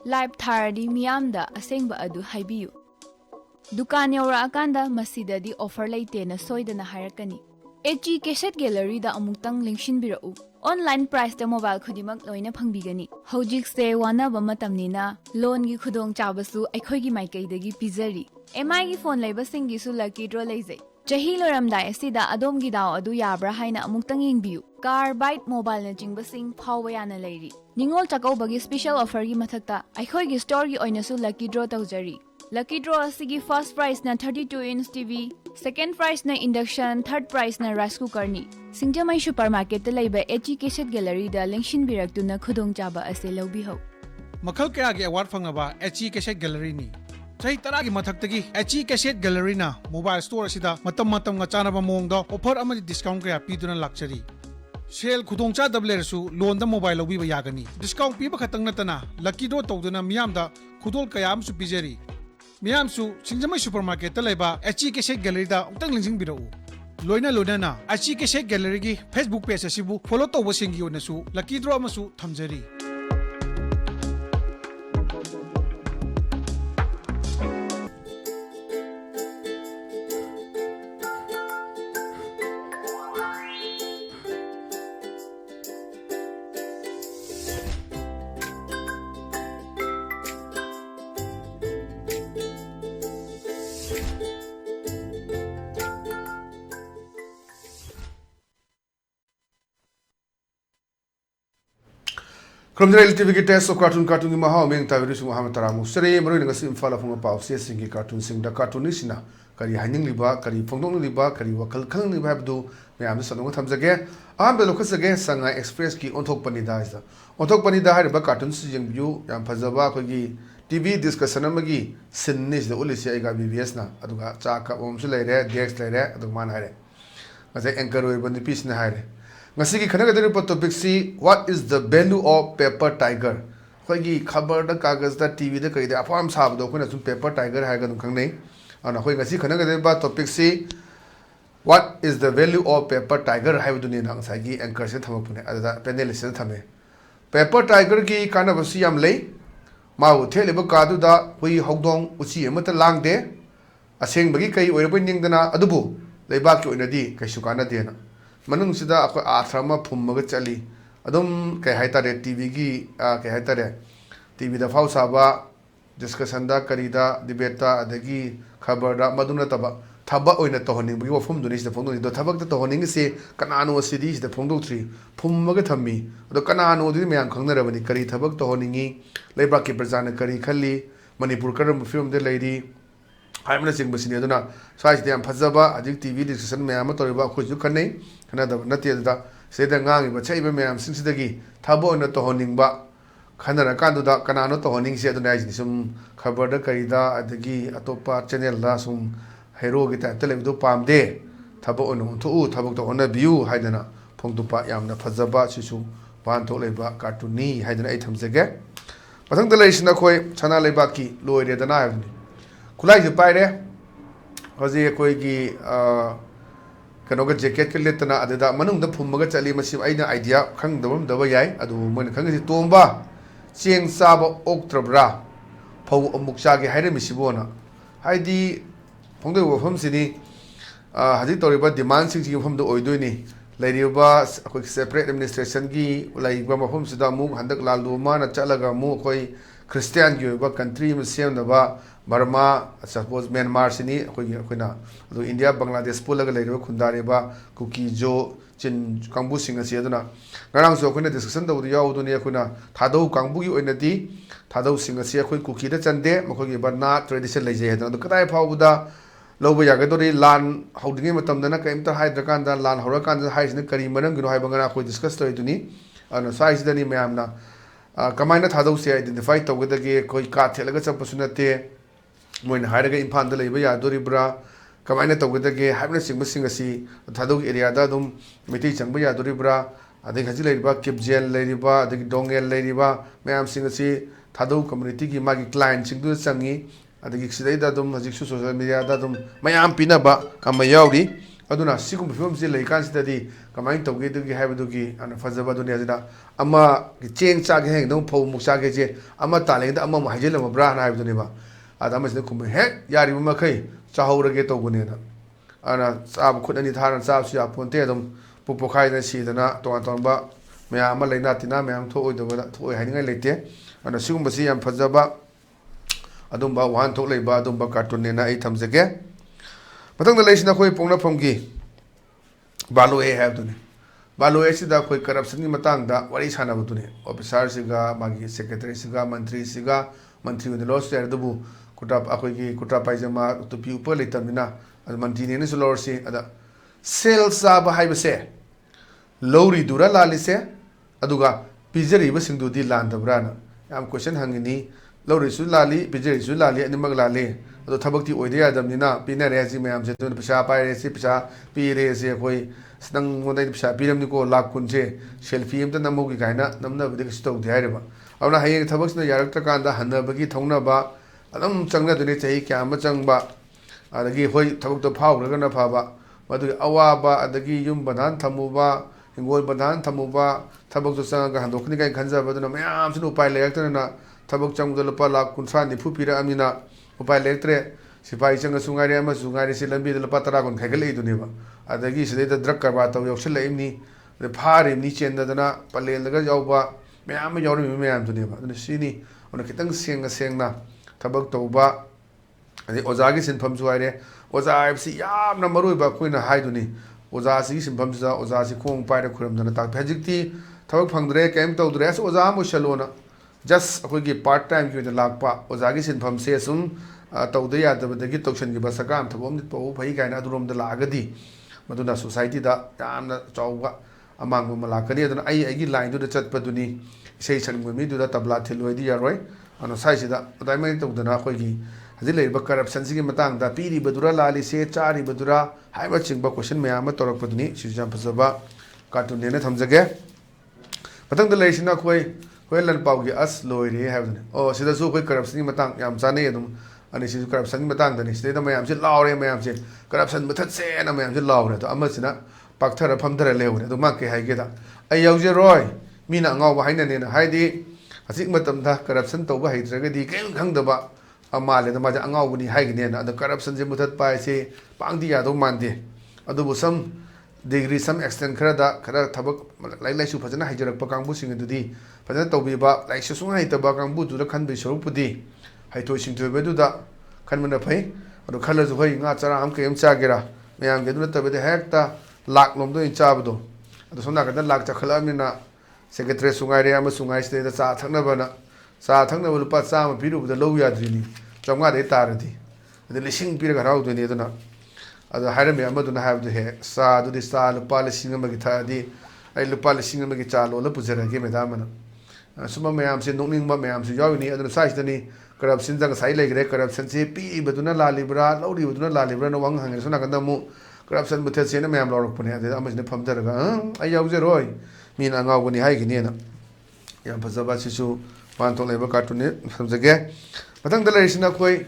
Live Tharadi Miyamda Asengba Adu Haibiyu. Dukan Yaura Akanda Masidadi offer laitena soidana harakani. HG Cassette Gallery da amutang linkshin birau. Online price da mobile khudimak loina phangbigani. Hojik se wana bamatamnina loan gi khudong chabasu aikhoi gi maikai dagi pizari. MI gi phone laiba singi su lucky draw leizai. Chahi loramdai asida adom gi daw adu yabra haina amutang yingbiu. Car bite mobile na jingba sing phawwa yana lairi. Ningol chakau bagi special offer gi mathakta aikhoi gi store gi oina su lucky draw tawjari. Lucky draw asigi first prize na 32-inch TV, second prize na induction, third prize na rice cooker ni. Singjamai supermarket ta laiba HG Cassette Gallery da lengshin biraktu na khudong chaba ase lawbi ho. Makhal kaya gi award fangaba HG Cassette Gallery ni. Chahi tara gi mathakta gi HG Cassette Gallery na mobile store asida matam nga chana ba mongda offer amadi discount kaya piduna lakchari. Sale khudong cha double su loan da mobile lawbi ba yagani. Discount piba khatang natana lucky draw tawduna miyam da khudol kaya am su pijari. Miyamsu Singjamai supermarket ta laiba HG Cassette Gallery da utang lingsing birau. Loina na HG Cassette Gallery gi Facebook page asibu follow tawba singi onasu lucky draw amasu thamjari. From the ELITETV test of cartoon maha meng tawiru Muhammad Taramu sere maro nga sim fala funga pau se singi cartoon sing da cartoonisina kari haning liba kari phongdong liba kari wakal khang liba habdu mayam sanong thamjage am be lokhasage sanga express ki onthok panida isa onthok panida hariba cartoon sing view yam phajaba khogi TV discussion amagi sinnis da ulisi aiga BBS na aduga cha ka om su leire dex leire adu man hare ngase anchor oi bandi piece na hare ngasi ki khana gadari topic si what is the value of paper tiger khogi khabar da kagaz da TV da kai da afam sab do khona sun paper tiger ha ga dum khang nei ana khoi ngasi khana gadari topic si what is the value of paper tiger ha bu ni na ngasa gi anchor se thamak pune ada panelist se thame paper tiger ki kana basi yam lei ma u thele ba ka du da hui hogdong uchi amata lang de aseng bagi kai oira bai ning dana adubu leiba ki oina di kai su kana de na manung sida akoi athrama phummaga chali adum kai haitare TV gi kai haitare TV da phau saba discussion da karida debate da adagi khabar da maduna taba thaba oina tohoning bi wafum duni sida phongdo do thabak da tohoning se kanano sidi sida phongdo tri phummaga thammi ado kanano di myang khangna rabani kari thabak tohoningi leiba ki prajana kari khalli manipur karam film de leidi haimna sing basini aduna sai de am phajaba ajik TV discussion me am toriba khoju kanai kana da natia da seda ngangi ba chaiba me am sing sidagi thabo na tohoning ba khanara kandu da kanano tohoning se aduna ajini sum khabar da karida adagi atopa channel da sum hero gi ta televido pamde thabo onu thu thabok to ona view haidana phongdupa yamna phajaba sisu ban to leba cartooni haidana ai thamjege pathang da leisna khoi chana leba ki loire da na avni kulai je paire hoje koi gi kanoga jacket ke letana adada manung da phummaga chali masi aina idea khang dabam daba yai adu mon khang ji tomba cheng saba oktrabra phau amuk cha ge haire misibona haidi phongdoi wafam sini haji toriba demand sing ji wafam do oidoi lairiba akoi separate administration gi laiba mafam sida mu handak lalu ma na chalaga mu koi Christian gi ba country ma sem da ba Burma suppose Myanmar sini koina adu India Bangladesh pulaga lairiba khundare ba kuki jo chin kangbu singa se aduna ngarang so koina discussion da yaw du ne koina thadau kangbu gi oina di thadau singa se khoi kuki da chande makoi gi barna tradition lai je adu kadai phauda loba yaga dori lan houdingi matam dana kaimta haidrakan da lan horakan da haisna kari manang gino hai bangana khoi discuss toy duni ana size dani mayamna kamaina thadau se identify tawgedage koi ka thelaga champasunate moin hairaga imphal da leiba ya dori bra kamaina tawgedage haibna singba singasi thadau area da dum miti changba ya dori bra adai haji leiba kipjel leiba adai dongel leiba mayam singasi thadau community gi magi client singdu changi adagi sidai da dum haji social media da dum mayam pinaba kama yauri aduna sigum film si lei kan sidadi kamai tawge dugi haibadugi ana fajaba duni ajina ama cheng cha ge heng dong phau muk cha ge je ama taleng da ama ma hajel ma bra na haibaduni ba adama sida kum he yari ma khai chahawrage tawgune na ana sab khut ani tharan sab sia ponte dum pupokhai na si dana ton ba mya ama leina tina mya tho oi da tho hai ngai leite ana sigum basi yam fajaba adum ba wan tho leiba adum ba cartoon ne na ai thamjage matang da leisna khoi pongna phomgi balo e have dune balo e sida khoi corruption ni matang da wari sana budune officer siga magi secretary siga mantri ne lo share dubu kuta akhoi gi kuta paijama to pi upar leitamina ad mantri ne so lor si ada sales sa ba haibase lowri dura lalise aduga pijari ba singdu di land brana am question hangini lowri su lali pijari su lali ani mag lali ado thabakti oide yadamnina pinare ji mayam se tun pisa paire si pisa pire se koi snang modai pisa piramni ko lak kunje selfie amta namugi kaina namna bidi sto di haireba awna hayeng thabaksna yarakta kanda hanabagi thongna ba adam changna dune chai kya ma changba adagi hoi thabak to phawraga na phaba madu awaba adagi yum badan thamuba hingol badan thamuba thabak to changa handokni kai khanja baduna mayam sinu upai layakta na thabak changda lupa lak kunsa ni phupira amina upai lektre sipai changa sungari ama sungari si lambi de patara kon khagale iduni ba adagi side da drug karba taw yoksel imni de phari ni chenda dana palel daga yawba mayam yawri mayam duni ba dun sini ona kitang sengna thabak tawba adi ozagi sinpham suaire oza fc yamna marui ba koina haiduni oza si sinpham sa oza si khong paire khuram dana tak phajikti thabak phangdre kem tawdre as oza mo shalona just akogi part time ki de lakpa ozagi sinpham se sum tawde ya dabadagi tawshan gi basakam thabom nit paw phai kaina adurom da lagadi maduna society da yamna chawga amang ma lakani aduna ai gi line du da chat paduni sei chan mi du da tabla thiloi di yaroi ano sai sida dai mai tawdana akogi hadi lei ba corruption sigi matang da piri badura lali se chari badura haiba chingba question maya ma torak paduni sijam phasaba cartoon ne thamjage matang da lei sina khoi lan paugi as loire haibne o sida su khoi corruption ni matang yam chane adum ani si corruption ni matang dani sida mayam se laure mayam se corruption mathat se na mayam se laure to amasina pakthara phamthara leure to mak ke haige da ai yauje roi mina ngau ba haina ne na haidi asik matam da corruption to ba haitraga di kem khangdaba amale da ma ja ngau buni haige ne na da corruption je mathat pai se pangdi ya do mande adubu sam degree some extent khara thabak lai su phajana haijarak pa kangbu sing dudi phajana tawbi ba lai su sungai ta ba kangbu du da khan bi soruk pudi haitoi sing tu be du da khan mana phai adu khala ju hoi nga chara am kem cha gera mayam ge du ta be de hekta lak lom do in cha bu do adu sona ka da lak cha khala amina secretary sungai re am sungai ste da cha thakna ba na cha thakna bu pa cha ma biru bu da lo ya drini chamga de tar di adu lising pir ga rau du ni duna adu haire me amadu na have he sa du di sa lupa lising amagi thadi ai lupa lising amagi cha lo la pujara ge me da mana suma me am se nokning ba me am se yawi ni adu size dani corruption jang sai le gre corruption se pi baduna la libra lauri baduna la libra no wang hang sona kan da mu corruption bu the se na me am lorok pune adu amas ne pham jar ga ai yaw je roi min angau guni hai gi ne na yam phajaba sisu wan to leba cartoon ne samjage matang da le sina khoi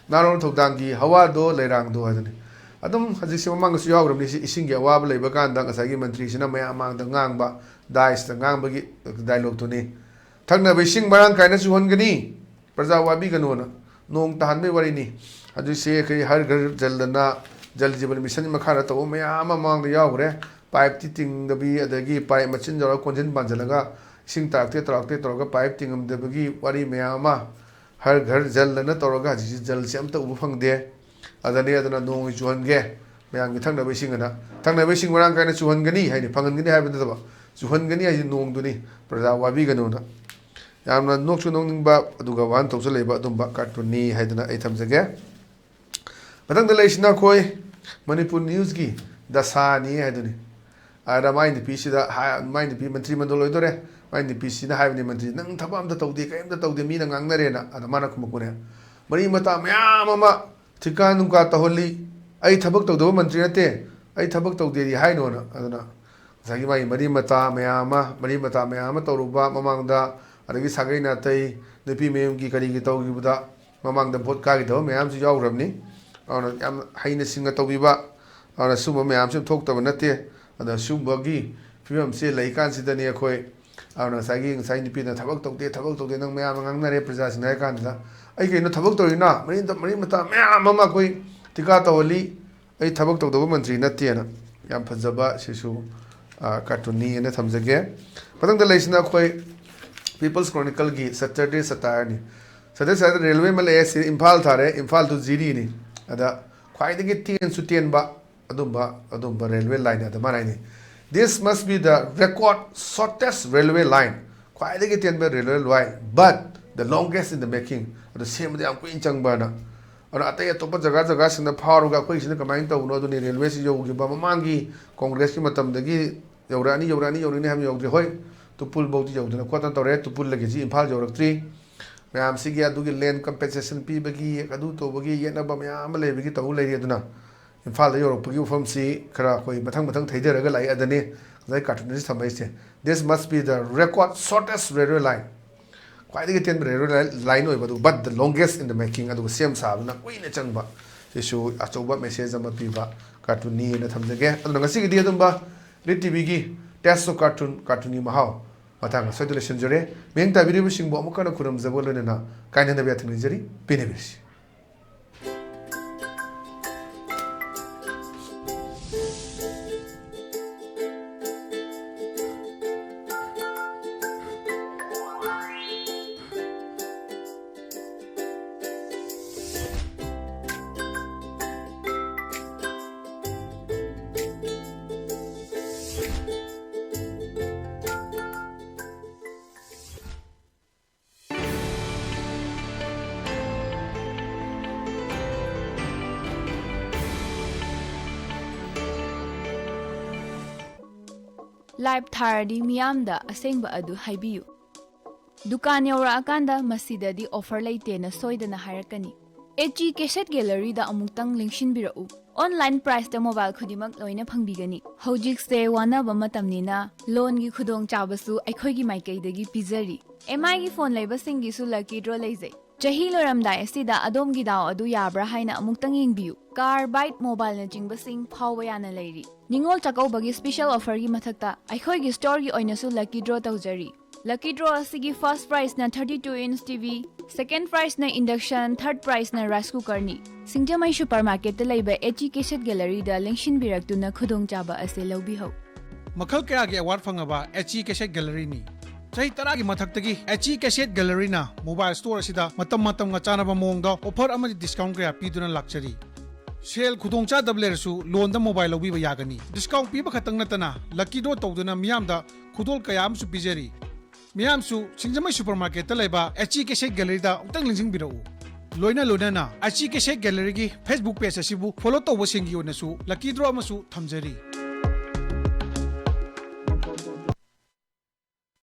naron thokdang gi hawa do leirang do adani adum haji se mamang su yawram ni ising ge awab leiba kan da ngasai gi mantri sina maya amang da ngangba dais da ngangba gi dialogue to ni thakna be sing barang kaina su hon gani praja wabi gano na nong tahan me wari ni haji se kai har ghar jaldana jal jiban mission makhara to maya amang da yawre pipe ti ting da bi adagi pipe machin jara konjin banjalaga sing takte toroga pipe tingam da bi wari maya ma har ghar jaldana toroga ji jal sem ta ubu phang de adani adana nong chuhan ge mayang gi thangna be sing warang kaina chuhan gani haini phangan gani haiba da ba chuhan gani ai nong du ni praja wabi gano na yamna nok chu nong ba aduga wan tawsa leiba adum ba cartoon ni haidana ai thamjage matang da leisna khoi manipur news gi dasa ni haiduni ara mai ni pc da mai ni pi mantri mandol oidore mai ni pc na haibni mantri nang thabam da tawde kaim da tawde mi na ngangnare na ada mana khumukune mari mata mayam ama thikan nungka taholi ai thabak tawdo mantri nate ai thabak tawde ri haino na aduna sagi mai mari mata mayama tawruba mamangda adagi sagai na tai nepi mem gi kari gi tawgi buda mamangda vote ka gi do mayam su yawramni ana yam haina singa tawbiba ꯑꯗꯨꯅ ꯁꯨꯝꯕ ꯃꯌꯥꯝꯁꯨ ꯊꯣꯛꯇꯕ ꯅꯠꯇꯦ ꯑꯗ ꯁꯨꯝꯕꯒꯤ ꯐꯤꯕꯝꯁꯦ ꯂꯩꯀꯥꯟꯁꯤꯗꯅꯤ ꯑꯩꯈꯣꯏ ꯑꯗꯨꯅ ꯉꯁꯥꯏ ꯅꯨꯄꯤꯅ ꯊꯕꯛ ꯇꯧꯗꯦ ꯅꯪ ꯃꯌꯥꯝꯅ ꯉꯥꯡꯅꯔꯦ ꯄ꯭ꯔꯖꯥꯁꯤꯡꯅ ꯍꯥꯏ ꯀꯥꯟꯗ ꯑꯩ ꯀꯩꯅꯣ ꯊꯕꯛ ꯇꯧꯔꯤꯅ ꯃꯔꯤ ꯃꯇꯥ ꯃꯌꯥꯝ ꯑꯃ ꯑꯩꯈꯣꯏ ꯇꯤꯀꯥ ꯇꯧꯍꯜꯂꯤ ꯑꯩ ꯊꯕꯛ ꯇꯧꯗꯕ ꯃꯟꯇ꯭ꯔꯤ ꯅꯠꯇꯦꯅ ꯌꯥꯝ ꯐꯖꯕ ꯁꯤꯁꯨ ꯀꯥꯔꯇꯨꯟꯅꯤꯅ ꯊꯝꯖꯒꯦ ꯃꯊꯪꯗ ꯂꯩꯁꯤꯅ ꯑꯩꯈꯣꯏ ꯄꯤꯄꯜꯁ ꯀ꯭ꯔꯣꯅꯤꯀꯜꯒꯤ ꯁꯦꯇꯔꯗꯦ ꯁꯇꯥꯌꯔꯅꯤ ꯁꯇꯔꯗꯦ ꯔꯦꯜꯋꯦ ꯑꯃ ꯂꯩꯑꯦ ꯁꯤ ꯏꯝꯐꯥꯜ ꯊꯥꯔꯦ ꯏꯝꯐꯥꯜ ꯇꯨ ꯖꯤꯔꯤꯅꯤ ꯑꯗ ꯈ꯭ꯋꯥꯏꯗꯒꯤ ꯇꯦꯟꯁꯨ ꯇꯦꯟꯕ ꯑꯗꯨꯝꯕ ꯔꯦꯜꯋꯦ ꯂꯥꯏꯟ ꯑꯗ ꯃꯥꯅ ꯍꯥꯏꯅꯤ this must be the record shortest railway line ꯈ꯭ꯋꯥꯏꯗꯒꯤ ꯇꯦꯟꯕ railway line but the longest in the making ꯑꯗꯣ ꯁꯦꯝꯕꯗ ꯌꯥꯝ ꯀꯨꯏꯅ ꯆꯪꯕꯅ ꯑꯗꯨꯅ ꯑꯇꯩ ꯑꯇꯣꯞꯄ ꯖꯒꯥꯁꯤꯡꯗ ꯐꯥꯎꯔꯒ ꯑꯩꯈꯣꯏꯁꯤꯅ ꯀꯃꯥꯏꯅ ꯇꯧꯕꯅꯣ ꯑꯗꯨꯅꯤ ꯔꯦꯜꯋꯦꯁꯤ ꯌꯧꯈꯤꯕ ꯃꯃꯥꯡꯒꯤ ꯀꯣꯡꯒ꯭ꯔꯦꯁꯀꯤ ꯃꯇꯝꯗꯒꯤ ꯌꯧꯔꯛꯑꯅꯤ ꯍꯥꯏꯕ ꯌꯧꯗ꯭ꯔꯤ ꯍꯣꯏ ꯇꯨꯄꯨꯜꯐꯧꯗꯤ ꯌꯧꯗꯅ ꯈꯣꯠꯇꯅ ꯇꯧꯔꯦ ꯇꯨꯄꯨꯜꯗꯒꯤꯁꯤ ꯏꯝꯐꯥꯜ ꯌꯧꯔꯛꯇ꯭ꯔꯤ ꯃꯌꯥꯝꯁꯤꯒꯤ ꯑꯗꯨꯒꯤ ꯂꯦꯟ ꯀꯝꯄꯦꯟꯁꯦꯁꯟ ꯄꯤꯕꯒꯤ ꯑꯗꯨ ꯇꯧꯕꯒꯤ ꯌꯦꯠꯅꯕ ꯃꯌꯥꯝ ꯑꯃ ꯂꯩꯕꯒꯤ ꯇꯧ ꯂꯩꯔꯤ ꯑꯗꯨꯅ ꯏꯝꯐꯥꯜꯗ ꯌꯧꯔꯛꯄꯒꯤ ꯋꯥꯐꯝꯁꯤ ꯈꯔ ꯑꯩꯈꯣꯏ ꯃꯊꯪ ꯊꯩꯊꯔꯒ ꯂꯥꯛꯏ ꯑꯗꯅꯤ ꯉꯁꯥꯏ ꯀꯥꯔꯇꯨꯟꯁꯤ ꯊꯝꯃꯛꯏꯁꯦ this must be the record shortest railway line ꯈ꯭ꯋꯥꯏꯗꯒꯤ ꯇꯦꯟꯕ ꯔꯦꯜꯋꯦ ꯂꯥꯏꯟ ꯑꯣꯏꯕ ꯑꯗꯨꯒ but the longest in the making ꯑꯗꯨꯒ ꯁꯦꯝ ꯁꯥꯕꯅ ꯀꯨꯏꯅ ꯆꯪꯕ ꯁꯤꯁꯨ ꯑꯆꯧꯕ ꯃꯦꯁꯦꯖ ꯑꯃ ꯄꯤꯕ ꯀꯥꯔꯇꯨꯟꯅꯤꯅ ꯊꯝꯖꯒꯦ ꯑꯗꯨꯅ ꯉꯁꯤꯒꯤꯗꯤ ꯑꯗꯨꯝꯕ ꯂꯤꯠ ꯇꯤꯚꯤꯒꯤ ꯇꯦꯁ ꯑꯣꯐ ꯀꯥꯔꯇꯨꯟꯒꯤ ꯃꯍꯥꯎ ꯃꯇꯥꯡ ꯑꯁ꯭ꯋꯥꯏꯗ ꯂꯣꯏꯁꯤꯟꯖꯔꯦ ꯃꯤꯠꯌꯦꯡ ꯇꯥꯕꯤꯔꯤꯕꯁꯤꯡꯕꯨ ꯑꯃꯨꯛ ꯍꯟꯅ ꯈꯨꯔꯨꯝꯖꯕ ꯂꯣꯏꯅꯅ ꯀꯥꯏꯅꯗꯕ ꯌꯥꯊꯪ ꯄꯤꯅꯕꯤꯔꯁꯤ ꯂꯥꯏꯚ ꯊꯥꯔꯗꯤ ꯃꯤꯌꯥꯝꯗ ꯑꯁꯦꯡꯕ ꯑꯗꯨ ꯍꯥꯏꯕꯤꯌꯨ ꯗꯨꯀꯥꯟ ꯌꯧꯔꯛꯑꯀꯥꯟꯗ ꯃꯁꯤꯗꯗꯤ ꯑꯣꯐꯔ ꯂꯩꯇꯦꯅ ꯁꯣꯏꯗꯅ ꯍꯥꯏꯔꯛꯀꯅꯤ HG ꯀꯦꯁꯦꯠ ꯒꯦꯂꯔꯤꯗ ꯑꯃꯨꯛꯇꯪ ꯂꯦꯡꯁꯤꯟꯕꯤꯔꯛꯎ ꯑꯣꯟꯂꯥꯏꯟ ꯄ꯭ꯔꯥꯏꯁꯇ ꯃꯣꯕꯥꯏꯜ ꯈꯨꯗꯤꯡꯃꯛ ꯂꯣꯏꯅ ꯐꯪꯕꯤꯒꯅꯤ ꯍꯧꯖꯤꯛꯁꯦ ꯋꯥꯅꯕ ꯃꯇꯝꯅꯤꯅ ꯂꯣꯟꯒꯤ ꯈꯨꯗꯣꯡꯆꯥꯕꯁꯨ ꯑꯩꯈꯣꯏꯒꯤ ꯃꯥꯏꯀꯩꯗꯒꯤ ꯄꯤꯖꯔꯤ MIꯒꯤ ꯐꯣꯟ ꯂꯩꯕꯁꯤꯡꯒꯤꯁꯨ ꯂꯛꯀꯤ ꯗ꯭ꯔꯣ ꯂꯩꯖꯩ ꯆꯍꯤ ꯂꯣꯏꯔꯝꯗꯥꯏ ꯑꯁꯤꯗ ꯑꯗꯣꯝꯒꯤ ꯗꯥꯎ ꯑꯗꯨ ꯌꯥꯕ꯭ꯔꯥ ꯍꯥꯏꯅ ꯑꯃꯨꯛꯇꯪ ꯌꯦꯡꯕꯤꯌꯨ ꯀꯥꯔ ꯕꯥꯏꯛ ꯃꯣꯕꯥꯏꯜꯅꯆꯤꯡꯕꯁꯤꯡ ꯐꯥꯎꯕ ꯌꯥꯅ ꯂꯩꯔꯤ ꯅꯤꯡꯉꯣꯜ ꯆꯥꯛꯀꯧꯕꯒꯤ ꯁ꯭ꯄꯦꯁꯦꯜ ꯑꯣꯐꯔꯒꯤ ꯃꯊꯛꯇ ꯑꯩꯈꯣꯏꯒꯤ ꯁ꯭ꯇꯣꯔꯒꯤ ꯑꯣꯏꯅꯁꯨ ꯂꯛꯀꯤ ꯗ꯭ꯔꯣ ꯇꯧꯖꯔꯤ ꯂꯛꯀꯤ ꯗ꯭ꯔꯣ ꯑꯁꯤꯒꯤ ꯐꯥꯔꯁꯠ ꯄ꯭ꯔꯥꯏꯖꯅ 32-inch TV ꯁꯦꯀꯦꯟड ꯄ꯭ꯔꯥꯏꯖꯅ ꯏꯟꯗꯛꯁꯟ ꯊꯔꯗ ꯄ꯭ꯔꯥꯏꯖꯅ ꯔꯥꯏꯁ ꯀꯨꯀꯔꯅꯤ ꯁꯤꯡꯖꯃꯩ ꯁꯨꯄꯔꯃꯥꯔꯀꯦꯠꯇ ꯂꯩꯕ HG ꯀꯦꯁꯦꯠ ꯒꯦꯂꯔꯤꯗ ꯂꯦꯡꯁꯤꯟꯕꯤꯔꯛꯇꯨꯅ ꯈꯨꯗꯣꯡꯆꯥꯕ ꯑꯁꯤ ꯂꯧꯕꯤꯍꯧ ꯃꯈꯜ ꯀꯌꯥꯒꯤ ꯑꯦꯋꯥꯔꯗ ꯐꯪꯉꯕ HG ꯀꯦꯁꯦꯠ ꯒꯦꯂꯔꯤꯅꯤ ꯆꯍꯤ 10ꯒꯤ ꯃꯊꯛꯇꯒꯤ HG ꯀꯦꯁꯦꯠ ꯒꯦꯂꯔꯤꯅ ꯃꯣꯕꯥꯏꯜ ꯁ꯭ꯇꯣꯔ ꯑꯁꯤꯗ ꯃꯇꯝꯒ ꯆꯥꯅꯕ ꯃꯑꯣꯡꯗ ꯑꯣꯐꯔ ꯑꯃꯗꯤ ꯗꯤꯁꯀꯥꯎꯟ ꯀꯌꯥ ꯄꯤꯗꯨꯅ ꯂꯥꯛꯆꯔꯤ ꯁꯦꯜ ꯈꯨꯗꯣꯡꯆꯥꯗꯕ ꯂꯩꯔꯁꯨ ꯂꯣꯟꯗ ꯃꯣꯕꯥꯏꯜ ꯂꯧꯕꯤꯕ ꯌꯥꯒꯅꯤ ꯗꯤꯁꯀꯥꯎꯟ ꯄꯤꯕ ꯈꯛꯇꯪ ꯅꯠꯇꯅ ꯂꯛꯀꯤ ꯗ꯭ꯔꯣ ꯇꯧꯗꯨꯅ ꯃꯤꯌꯥꯝꯗ ꯈꯨꯗꯣꯜ ꯀꯌꯥ ꯑꯃꯁꯨ ꯄꯤꯖꯔꯤ ꯃꯤꯌꯥꯝꯁꯨ ꯁꯤꯡꯖꯃꯩ ꯁꯨꯄꯔꯃꯥꯔꯀꯦꯠꯇ ꯂꯩꯕ HG ꯀꯦꯁꯦꯠ ꯒꯦꯂꯔꯤꯗ ꯑꯃꯨꯛꯇꯪ ꯂꯦꯡꯁꯤꯟꯕꯤꯔꯛꯎ ꯂꯣꯏꯅꯅ HG ꯀꯦꯁꯦꯠ ꯒꯦꯂꯔꯤꯒꯤ ꯐꯦꯁꯕꯨꯛ ꯄꯦꯖ ꯑꯁꯤꯕꯨ ꯐꯣꯂꯣ ꯇꯧꯕꯁꯤꯡꯒꯤ ꯑꯣꯏꯅꯁꯨ ꯂꯛꯀꯤ ꯗ꯭ꯔꯣ ꯑꯃꯁꯨ ꯊꯝꯖꯔꯤ